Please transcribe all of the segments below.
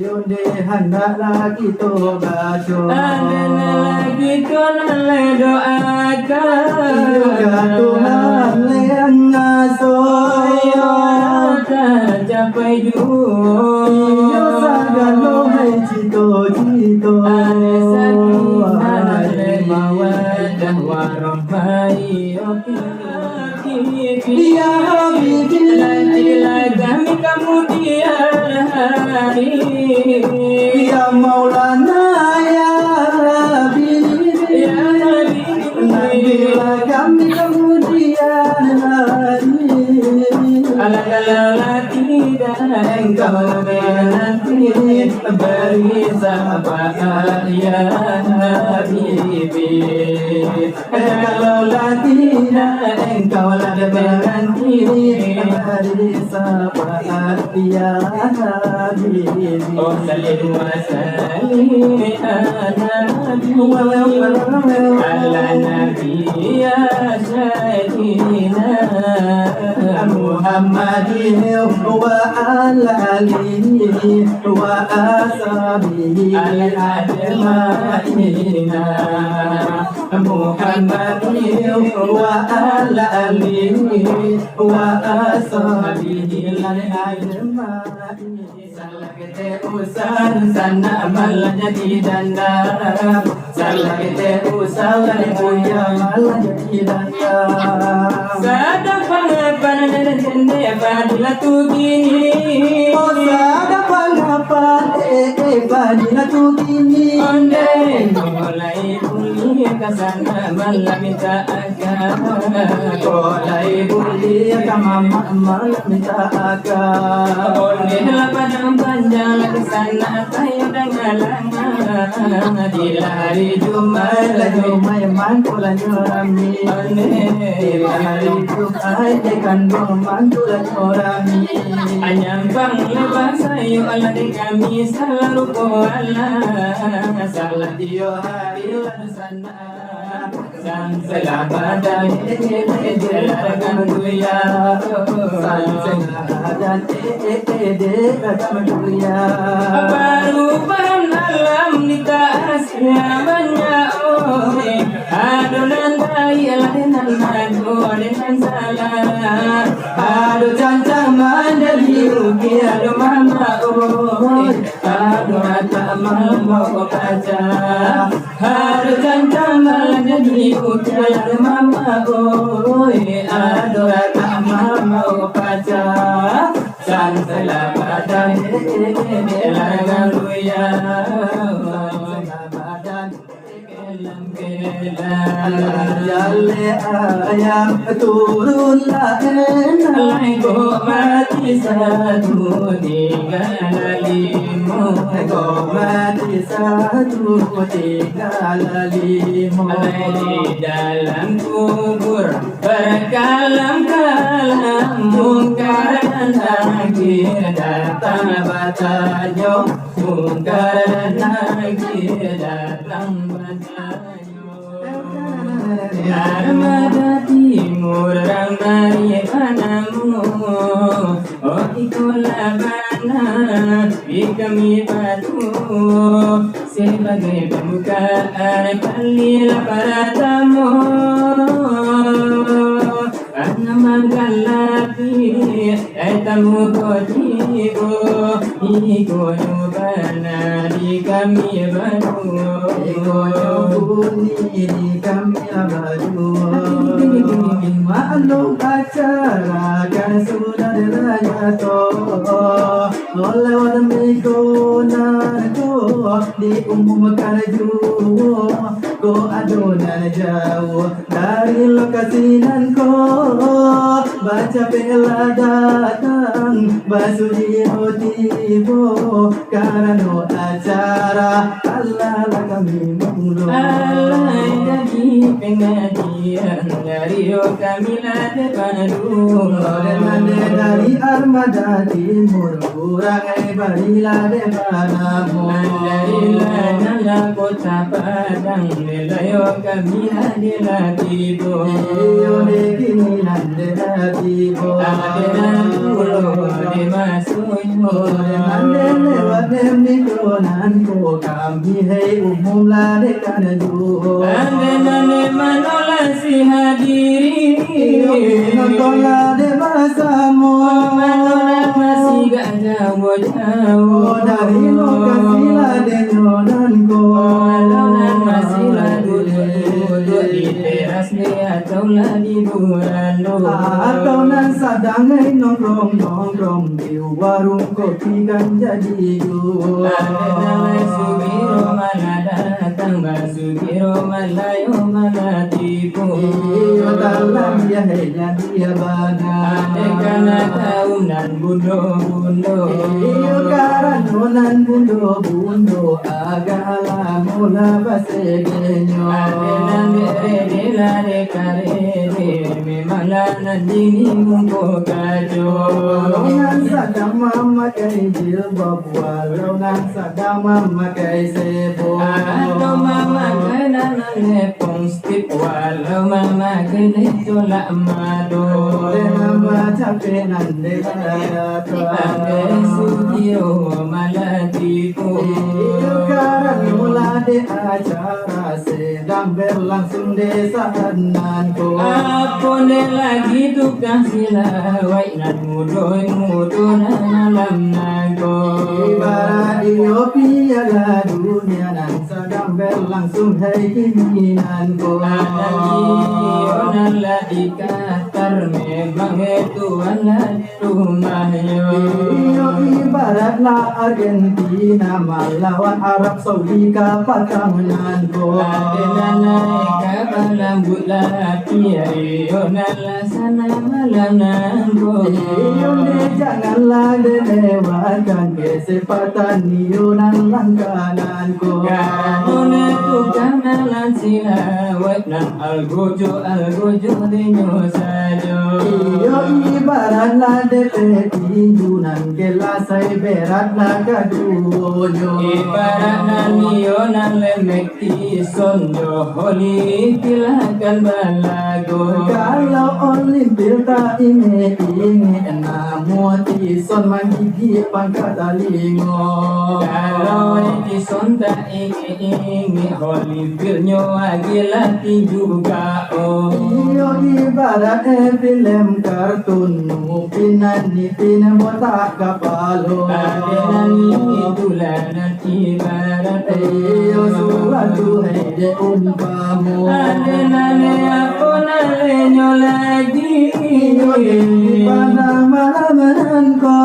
Donde hendaklah kita baca, hendaklah kita doakan juga Tuhan yang ngasuh tercapai juga yo sagalo hai cito-cito ada mawaddah warahmah ya habibi nantilah kami kemudian hari ya maulana ya habibi ya habibi nantilah kami kemudian hari ala tidak engkau menanti beri sahabat ya habibi kalau tidak engkau menanti beri sahabat ya habibi oh salim wa salim ala nabi ya sayyidina Muhammadin wa ala alihi wa ashabihi ajma'ina Muhammadin wa ala alihi wa ashabihi ajma'ina salah kita usan sana malah jadi danda salah kita usan punya malah jadi danda sadar pengaparan Fadilah tu gini oh sadar pengaparan Fadilah tu gini ondeh mulai buli kesana malah minta agama mulai buli ke mama malah minta agama ondeh padang panjang kesana tayo dengan lama di hari Jumat mantulan rami ondeh hari Jumat dekan mantulan rami anyang bang lepas sayo ala di kami salah ruko ala salah Dio hari sana sang selamat dan jelakan duya sang selamat dan jelakan duya baru alam nita asya banyak orang adonan daya dengan madu dengan salah adu cancang mandali uki adu mama oi adu mata mama baca adu cancang mandali uki adu mama oi adu mata mama baca san selamat dan elangan luya Jalle ayam turun lain mati satu tinggal limo mati satu tinggal limo di dalam kubur berkalam-kalam mungkar dan nakir datang batayo mungkar dan nakir datang batayo armada timur ramai panamu oh ikulah mana di kami batu sebagai pembukaan kalilah para tamu karena manggalati tamu kotibo ikono bana di kami batu ikono bunyi di kami batu maklum acara kan sudah dilayato oleh orang mikonan diumumkan jauh ko adonan jauh dari lokasi nan ko baca pela datang basuji tibo karena acara Allah kami mulu. Alai jadi pengajian dari kami lade padu. Nade dari armada timur kurangai barila de panamu. Mandailah dalam kota Padang nelayo kami lade latibo. Iyo de kini nande latibo. Ada pulau de masukmu. Nande lewat demni donan ko kami hei umum la de kanadu. Ande manola si hadiri. Nonton la de basamu. Manola masih gak jauh-jauh. Dari lokasi la de nyonan ko. Manola masih duduk di teras dia atau di burando. Atau nan sedang nongkrong di warung kopi kan jadi dua. Ada Sugiro mana datang, Sugiro malayo mana tipu. Iyo dalam dia hanya dia bana. Ada kana tahunan bundo. Iyo karanonan bundo agak alam mula basegenyo. Ada nambere lare karere, memanglah nandini mungko kajo. Nan sadang memakai jilbab walau nan sadang memakai sebo. Walau mama kena lepong stip, walau mama kena tolak mado. Nama capek nande kadato. Ande Sugiro malatiku. Iyo karang mula de acara sedang berlangsung desa Hananko. Apa lagi tukang silawai nan mudo nan alam nago. Ibarat iyo piala dunia nan sedang berlangsung hai keinginanku. Nan lagi Qatar memang itu anak rumahnya. Iyo ibaratlah Argentina melawan Arab Saudi kapal kamananku. Naik kapal lambut laki, iyo nala sana malam nanggo. Iyo de janganlah dilewatkan kesempatan iyo nan langgananku. Kanuna tukang nalan silawat nan algojo denyo sajo. Iyo ibaratlah tinju nan gelasai beratlah kaduonyo. Ibarat nan iyo nan lemek tison yo holi silakan balago. Kalau Olimpil tak inge namun tison menggigit pangkat talingo. Kalau tison tak ingi holi filnyo agila tinju kao. Iyo ibarat film kartun nupinan nipin botak kapalo. Adenan tulanan ibarat Iyo suatu hede umpamu. Adenan ako nalenyo lagi. Iyo di pada malam ko.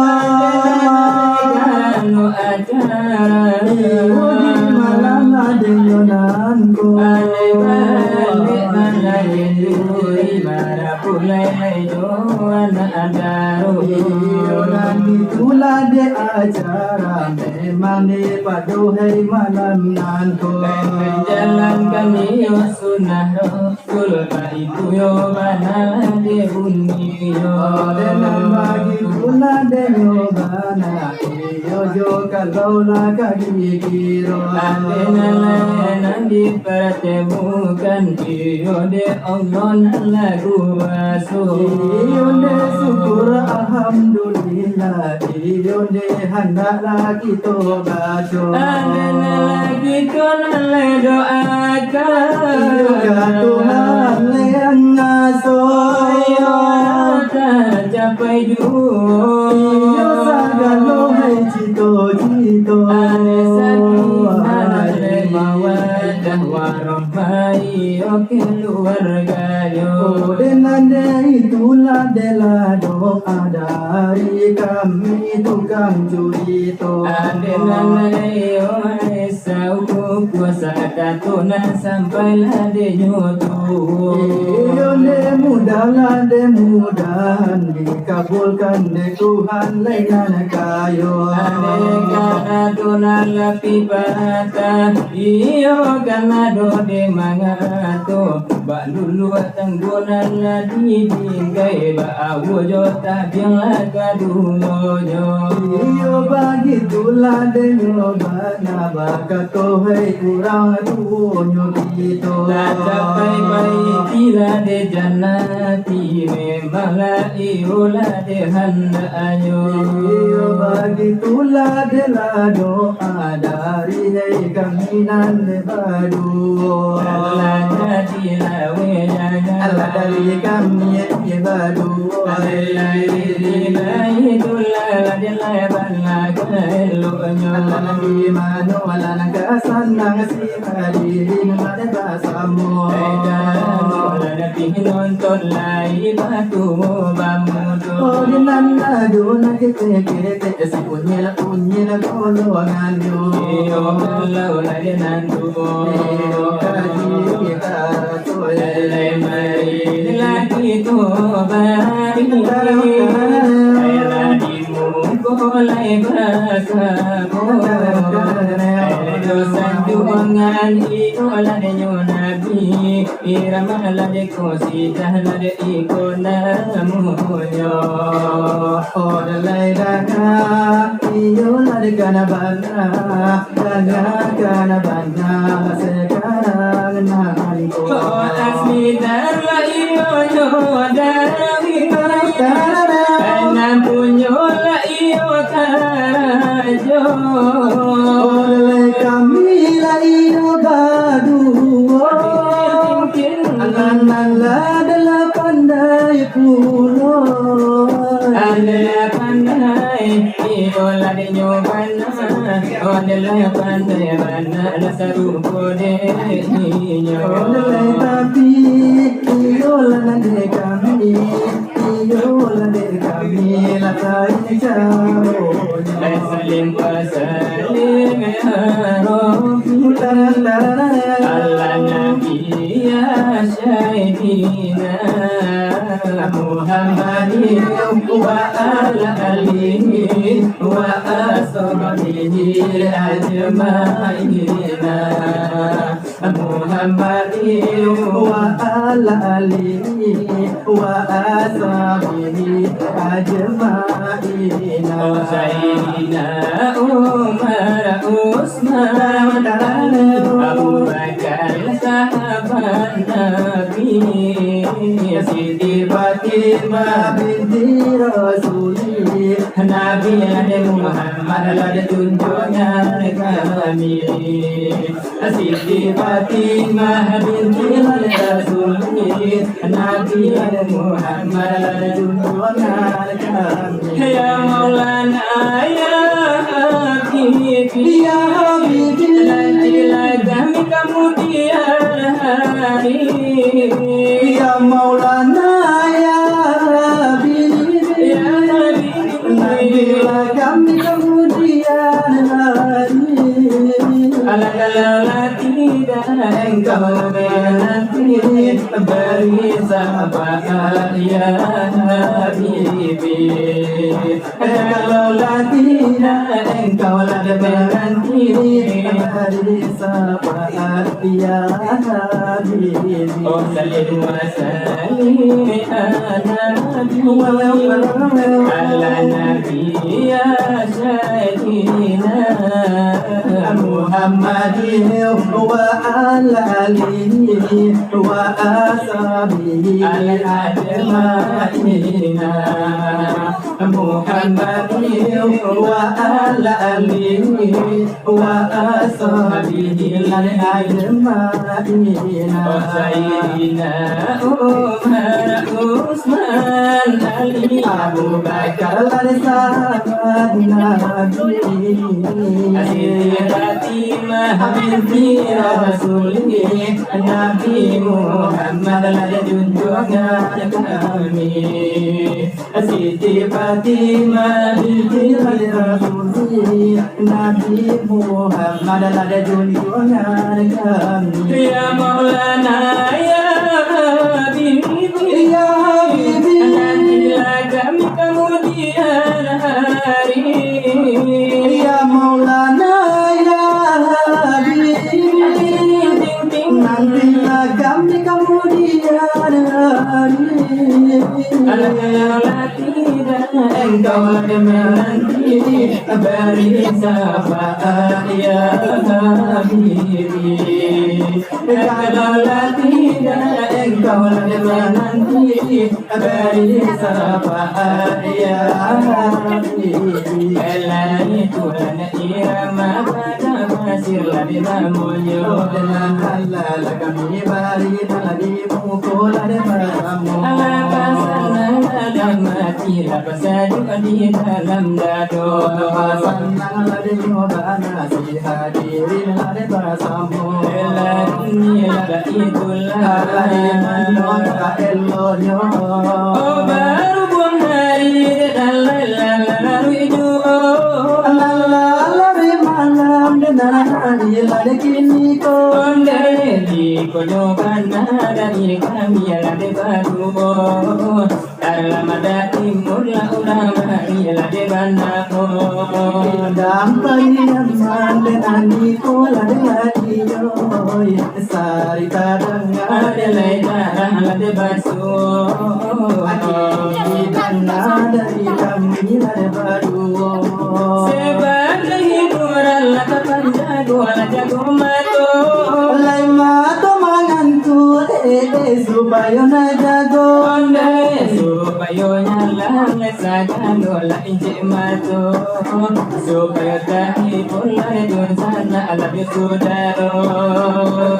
Ano acara Iyo di malam adenyonan ko. balik malayin duri mara pulay joan adaro. Iyo nanti tula de acara memang di paduhai malam nanko. Jalan kami yo sunnah Rasul itu yo mana de bunyi yo. Dengan bagi tula de yobana iyo jo kalau la kaki kiro. Adenan dipertemukan iyo de Allah lagu baso. Iyo de syukur alhamdulillah. Iyo de hendak lagi tobato. Adenan lagi konan le doakan. Iyo ka Tuhan yang ngaso. Iyo tak capai Iyo sagalo hai cito-cito. Ane sakinah le mawadah warahmai o keluarga yo. Dengan itulah dela doa dari kami tukang curito. Adenan le o esau kuasa katuna sampailah de nyoto. Iyo de muda jalan mudah dikabulkan oleh Tuhan lain kayo. Karena Tuhan lebih bata, iyo karena dode mangato, bak dulu tanggulan lagi bingkai bak awojo tak biang kadunyo. Iyo bagi tuladen bana bakato hai kurang tunyo gitu. Tak capai baik kila de jannati memanglah iolah de handa ayo. Iyo bagi tuladen la doa dari hai kami nan badu. Allah jadilah wejana. Allah dari kami badu. Allah itulah jadilah bala keluknya. Allah nabi mano ala nagasan nang si hadirin ada basamu. Ada nonton lai batu bamudu. Oh dinan adu nak kete si punya golongan yo. Iyo kalau lagi nantu. Kaji kita toya. Lai mari lagi tu bari. Lagi muko lai bakamu. Dosa juangan iko lade nabi. Irama lade kosi lade iko namunyo. Oh dalai dana iyo lade kana bana kana bana sekarang nanko. Oh asmi darla iyo yo darawi. Enam punyo la iyo karajo. Oleh kami la iyo badu. Alan-alan adalah pandai pulo. Adalah pandai iolah de nyobana. Adalah pandai bana lasaru kode nyo. Oleh tapi iyolah nade kami. Iyolah de kami latai jauh. Salim pasalim ya Rabbi. Allah Nabi ya Sayyidina Muhammadin wa ala alihi wa ashabihi ajma'ina. Muhammadin Wa ala alihi wa ashabihi ajma'ina. Sayyidina Umar Usman Abu Bakar sahabat Nabi. Siti Fatimah binti Rasuli. Nabi ada Muhammad ada tunjuknya kami. Siti Fatimah binti Rasuli. Nabi ada Muhammad ada tunjuknya kami. Ya Maulana ya Habibi Ya Habibi. nantilah kami kemudian hari. Ya Maulana ya Habibi. Ya Habibi Nantilah kami kemudian hari. Kalau tidak engkau menanti beri sahabat ya Habibi. Kalau tidak engkau menanti Beri sahabat ya Habibi. Oh salim wa salim ala nabi ya sayyidina Muhammadin wa ala alihi wa ashabihi ajma'ina. Muhammadin wa ala alihi wa ashabihi ajma'ina. Oh sayyidina Umar Usman Ali Abu Bakar sahabat Nabi. Siti Fatimah binti Rasulih. Nabi Muhammad ada junjungan kami. Siti Fatimah binti Rasulih. Nabi Muhammad ada junjungan kami. Ya Maulana ya Habibi Ya Kalau tidak engkau ada menanti beri syafaat ya Habibi. Kalau tidak engkau ada menanti beri syafaat ya Habibi. Ela itu lana irama pada masir ladi namunyo dengan halal kami bari ladi mukul ada padamu. Dalam mati lepas saja di dalam dado. Pasang ladi nyobana si hadirin ladi bersama. Ela dunia itulah ladi manora elonyo. Oh baru buang hari dalam lalu itu. Lalu malam dengan hari ladi kini ko. Ondeli konyobana dari kami ladi baru. Dalam ada timur laura marilah de bandako dam parian mandani kola de adiyo sari kadang ada lejarang de basu adi dana dari kami de baru sebagai hiburan lata panjago ala jago mato lai mato mangantu supaya na jago supaya nyalang sagano la inje mato supaya tahi pula dun sana ala bisudaro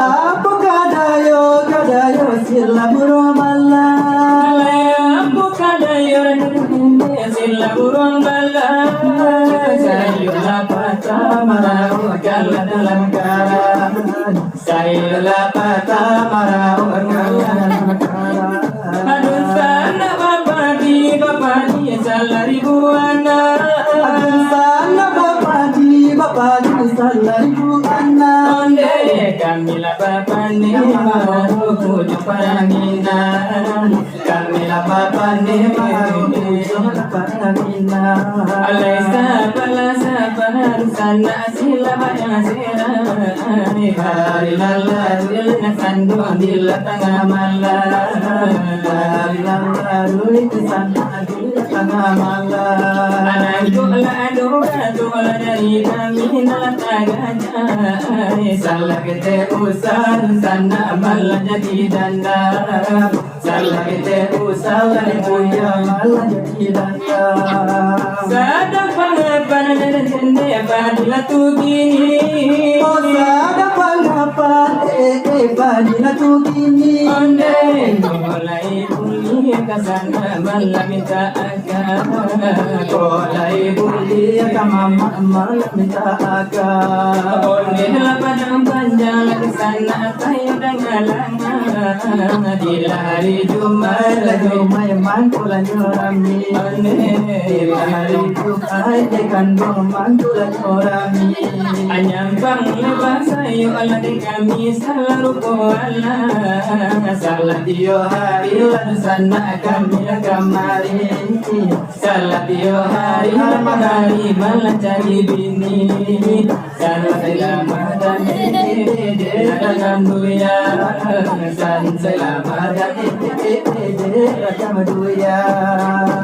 apa kadayo sila buromala apa kadayo sila buromala sayula patamara kala dalam karan sayula patamara kala dalam karan aduh sana bapak di salari buana aduh sana bapak di salari buana onde kamila bapak ni mahu pujuk parangina kamila bapak ni mahu pujuk parangina alai sabar sana sila bayang sila hari lalu nasandu di tengah malam hari lalu sana di tengah malam aduh dari kami nalataga salah kita usan sana malah jadi danda salah kita usan punya malah jadi danda sadang pangapan dan tende padila tugini oh sadang pangapan padila tugini onde mulai buli kasana malah minta agama mulai buli mama malah minta agama onde lapan panjang kesana tayo dangalangan di hari Jumat mantulan yorami di hari Jumat dekan mantulan yorami anyang bang lebas ayo ala de kami selalu kuala salah dio hari sana kami kamari salah dio hari malah jadi bini salah selamat dan duya san selamat dan duya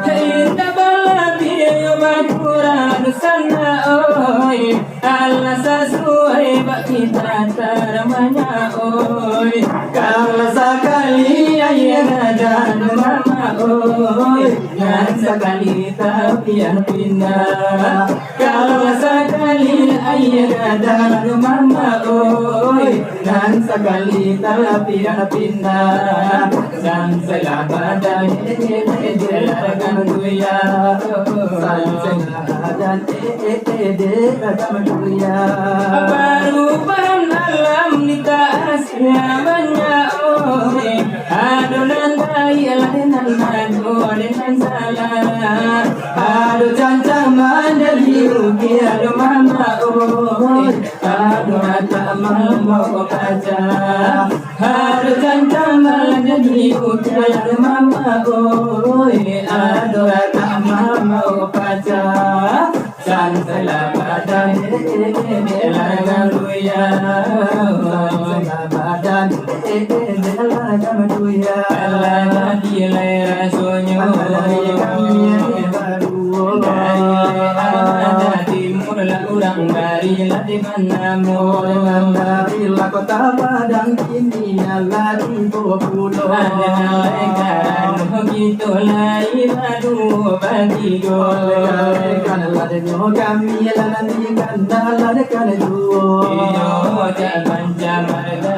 kita balapi bakuran sana oi Allah sesuai bak kita teramanya oi kalau sekali ayah dan mama oi dan sekali tapi yang pindah kalau sekali ayah dan mama oi dan sekali tapi yang pindah dan selamat dan jelakan duya dan selamat dan jelakan duya perubahan alam di tasnya banyak oi adonan daya dengan madu dengan salah aduh cancang mandali uki aduh mama oi aduh mata mama baca aduh cancang mandali uki aduh mama oi aduh mata mama baca dan selamat dan jelakan duya selamat dan jelakan duya Allah ilai rasulnya dari kami baru dari ada timur lah orang dari latihan namun dari kota Padang kini ala di Pulau ada legaran begitu lain aduh bagi gol kan ladanya kami nanti kan ladanya dua iyo jaban jamarga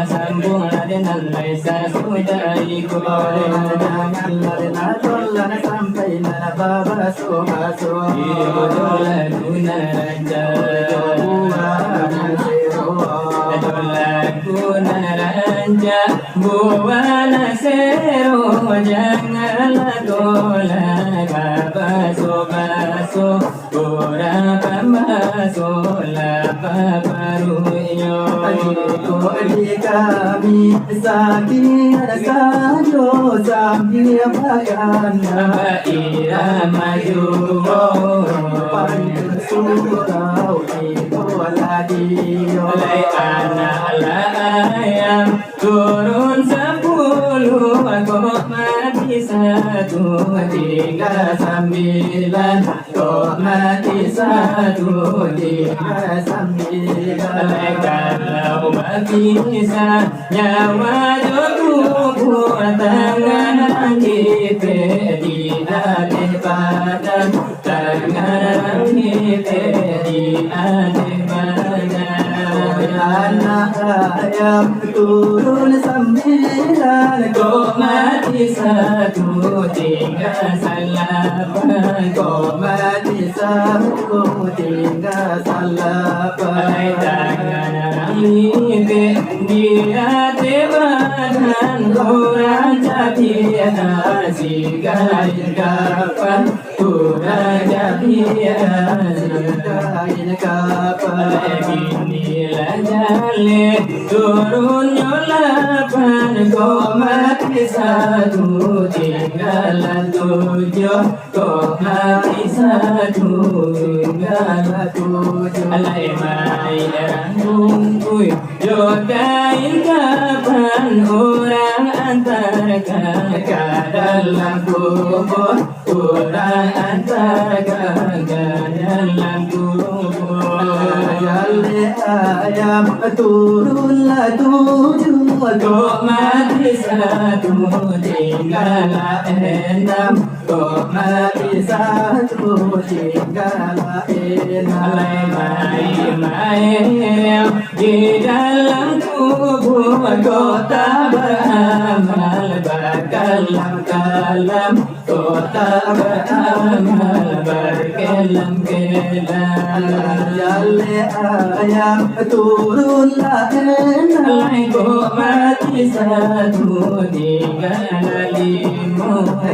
sambung ladenan laisa sudaiku jangan ladena sampai nana baba so iyo doladuna raja dolakuna raja buana sero janganlah dolak baso ora pamaso la paparuyo di kami sakit sajo sambil makan irama yugo panjang surau itu aladio oleh anak ayam turun 10 aku mati 1 3 9 kok mati 1 3 9 kalau bisa nyawa tubuh tangan kita di adik badan tangan kita di adik badan anak ayam turun 9 kok mati 1 3 8 kok mati 1 3 Alai 8 tangan ini dia tebakan orang jadi kasih kapan orang jadi kain kapal ini jale turun nyolapan kok mati 1 tinggal 7 kok mati 1 tinggal 7 alai mai rangkui jogain kapan orang antarkan ke dalam kubur orang antarkan ke dalam kubur Jale ayam turunlah 7 kok mati 1 tinggal 6 kok mati 1 tinggal 6 alai mai di dalam kubur kota beramal berkalam kota beramal berkelam Jale ayam turunlah 6 alai kok mati 1 tinggal 5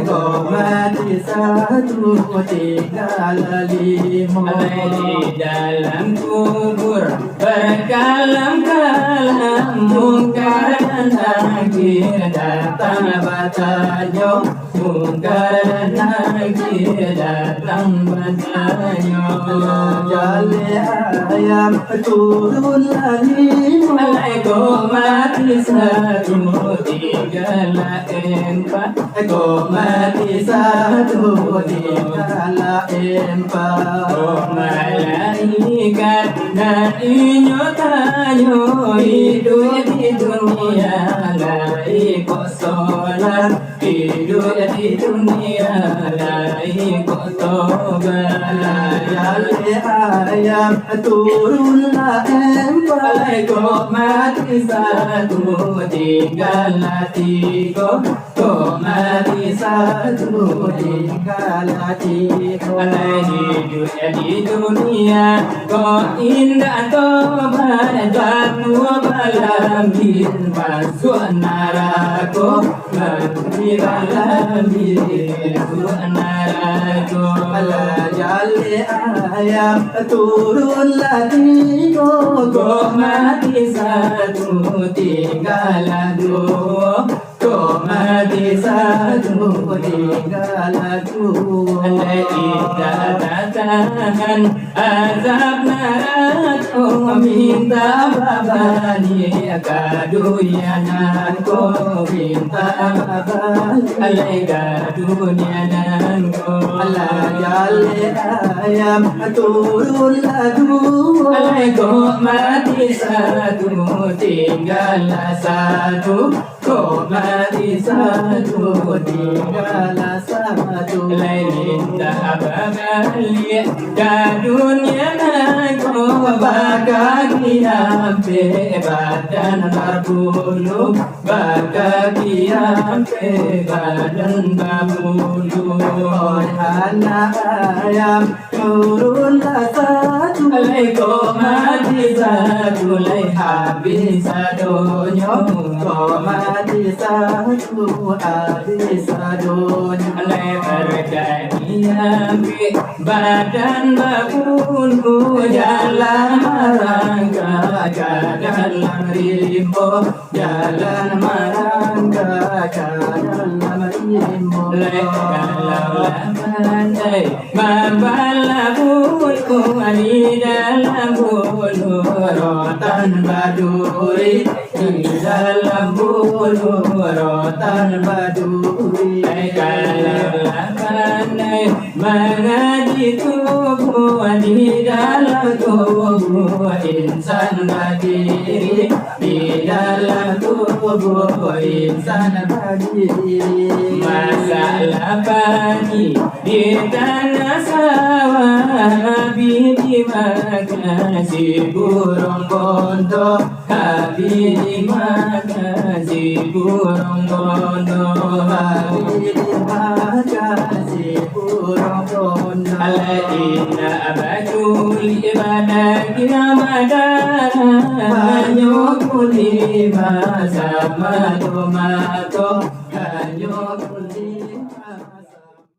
kok mati 1 tinggal 5 alai di dalam kubur berkalam mungkar dan nakir datang batanyo mungkar dan nakir datang batanyo Jale ayam turunlah 5 alai kok mati 1 tinggal 4 kok mati 1 tinggal 4 oh malaikat dan inyo tayo hidup di dunia lai kok sholat hidup di dunia lai kok tobat Jale ayam turunlah 4 alai kok mati 1 tinggal 3 kok mati 1 tinggal 3 alai hidup di dunia kok indah tobat jatuh balam bin masuk neraka mati balam bin masuk neraka Jale ayam turunlah 3 kok mati 1 tinggal 2 kok mati satu tinggalku. Andai kita datangkan azab neraka, minta babani kaduyananku, minta babani alai kaduyananku. Allah jale ayam turun lagu, Alai kok mati satu tinggal satu, kok mati satu tinggal satu. Alai minta babali kadunya nanko, bagagi ampe badan berbulu, bagagi ampe badan berbulu. Anak ayam turun satu, Alai kok mati satu, alai habis sadonyo, kau mati satu habis dunia. alai berjadi ambil badan berbulu, jalan merangka dalam rimbo, jalan Marangga dalam rimbo. alai kalau pandai membalas bulu di dalam bulu, rotan baduri di dalam bulu, rotan baduri. Kalau pandai mengaji tubuh di dalam tubuh insan berdiri, di dalam tubuh insan Berdiri. masalah pagi di tanah sawah, biji makan si burung bondo, habis makan si burung bondo. Alaina abadul ibadah kita madara, nyokuli masa mato mato, nyokuli